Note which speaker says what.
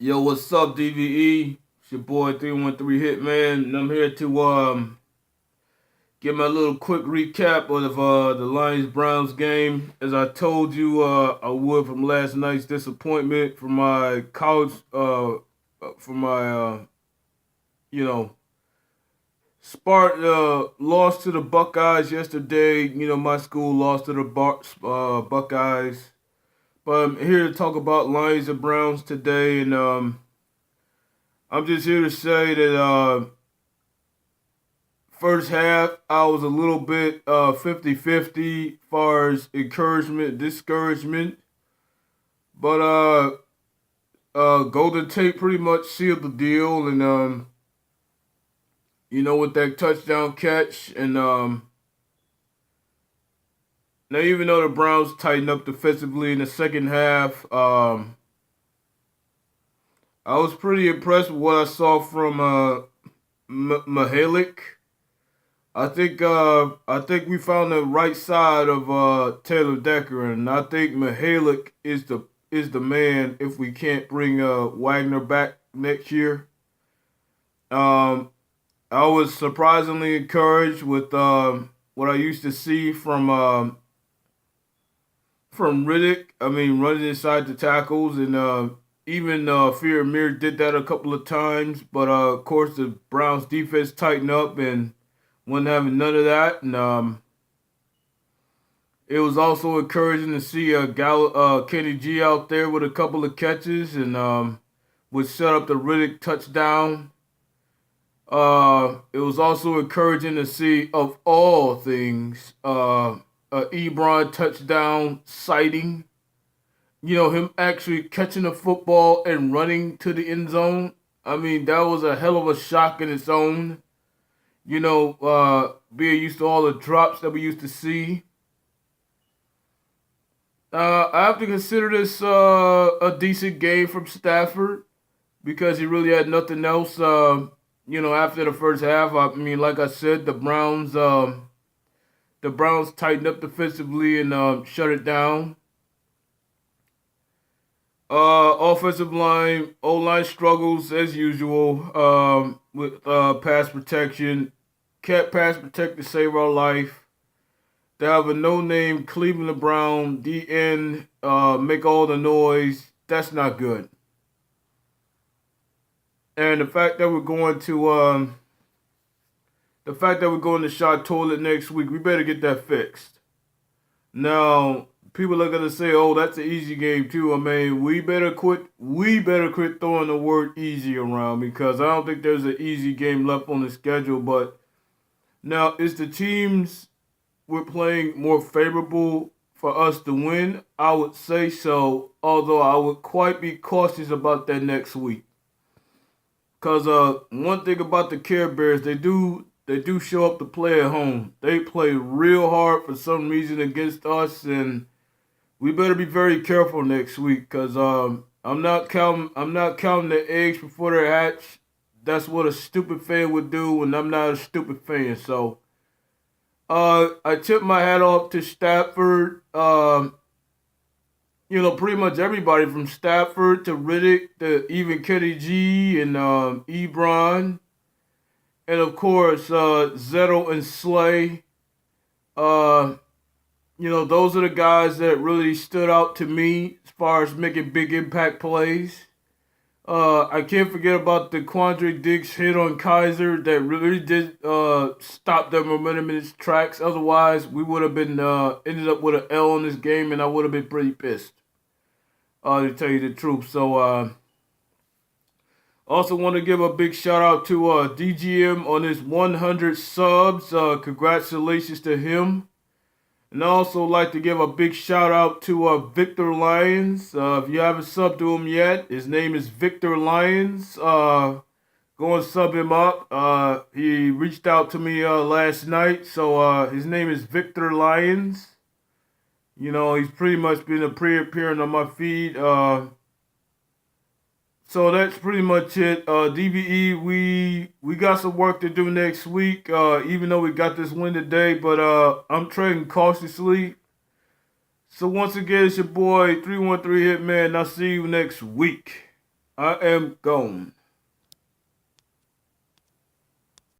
Speaker 1: Yo, what's up, DVE? It's your boy 313 Hitman, and I'm here to give my little quick recap of the Lions Browns game. As I told you, I would from last night's disappointment from my college, from my you know, lost to the Buckeyes yesterday. My school lost to the Buckeyes. But I'm here to talk about Lions and Browns today, and I'm just here to say that first half I was a little bit 50-50 as far as encouragement, discouragement. But Golden Tate pretty much sealed the deal, and with that touchdown catch, and now even though the Browns tightened up defensively in the second half, I was pretty impressed with what I saw from Mahalik. I think we found the right side of Taylor Decker, and I think Mahalik is the man if we can't bring Wagner back next year. Um, I was surprisingly encouraged with what I used to see from Riddick. I mean, running inside the tackles, and even Fear Mir did that a couple of times. But of course, the Browns defense tightened up and wasn't having none of that. And it was also encouraging to see Kenny G out there with a couple of catches, and would set up the Riddick touchdown. It was also encouraging to see, of all things, Ebron touchdown sighting. Him actually catching the football and running to the end zone. I mean, that was a hell of a shock in its own. Being used to all the drops that we used to see. I have to consider this a decent game from Stafford because he really had nothing else. After the first half, I mean, like I said, the Browns tightened up defensively and shut it down. Offensive line, O-line struggles as usual with pass protection. Can't pass protect to save our life. They have a no-name Cleveland Brown DN make all the noise. That's not good. And the fact that we're going to shot toilet next week, we better get that fixed. Now, people are gonna say, "Oh, that's an easy game too." I mean, we better quit. We better quit throwing the word "easy" around because I don't think there's an easy game left on the schedule. But now, is the teams we're playing more favorable for us to win? I would say so. Although I would quite be cautious about that next week. Cause one thing about the Care Bears, they do show up to play at home. They play real hard for some reason against us, and we better be very careful next week. Cause I'm not counting the eggs before they're hatched. That's what a stupid fan would do, and I'm not a stupid fan. So I tip my hat off to Stafford. Pretty much everybody from Stafford to Riddick to even Kenny G and Ebron. And of course, Zettel and Slay. Uh, those are the guys that really stood out to me as far as making big impact plays. I can't forget about the Quandre Diggs hit on Kaiser that really did stop the momentum in its tracks. Otherwise, we would have been ended up with an L in this game, and I would have been pretty pissed. To tell you the truth. So, also want to give a big shout out to DGM on his 100 subs. Congratulations to him. And I also like to give a big shout out to Victor Lyons. If you haven't subbed to him yet, his name is Victor Lyons. Go and sub him up. He reached out to me last night. So his name is Victor Lyons. He's pretty much been appearing on my feed. So that's pretty much it. DVE, we got some work to do next week. Even though we got this win today, but I'm trading cautiously. So once again, it's your boy 313 Hitman. And I'll see you next week. I am gone.